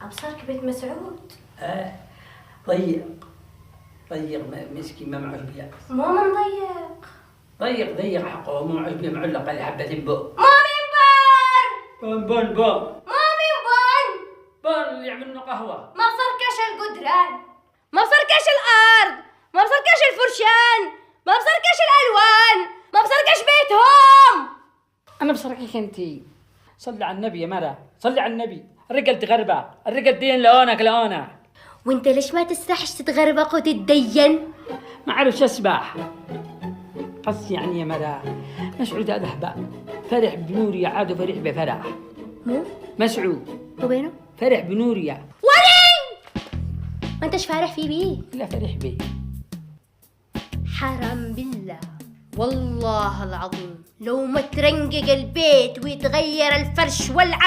أبصرك بيت مسعود. ضيق مسكين ما معوش بيا. ماما مضيق. ضيق حقه مو معوش بيا معلق على حبة بو. مامي بون مامي بون اللي يعمل له قهوة. ما بصركش الجدران، ما بصركش الأرض، ما بصركش الفرشان، ما بصركش الألوان، ما بصركش بيتهم. أنا بصركيك أنتي. صلي على النبي يا مرة، صلي على النبي. الرجال تغربق، الرجال دين لونك. وانت ليش ما تسرحش تتغربق وتتدين؟ ما عرفش أسبح. قص يعني يا مرة مسعود هذا هباء فرح بنوريا عاد فرح بفرح. مو؟ مسعود وبينه؟ فرح بنوريا. ولين؟ ما انتش فارح فيه بيه؟ لا فرح بيه. حرام بالله والله العظيم لو ما ترنقق البيت ويتغير الفرش والعفش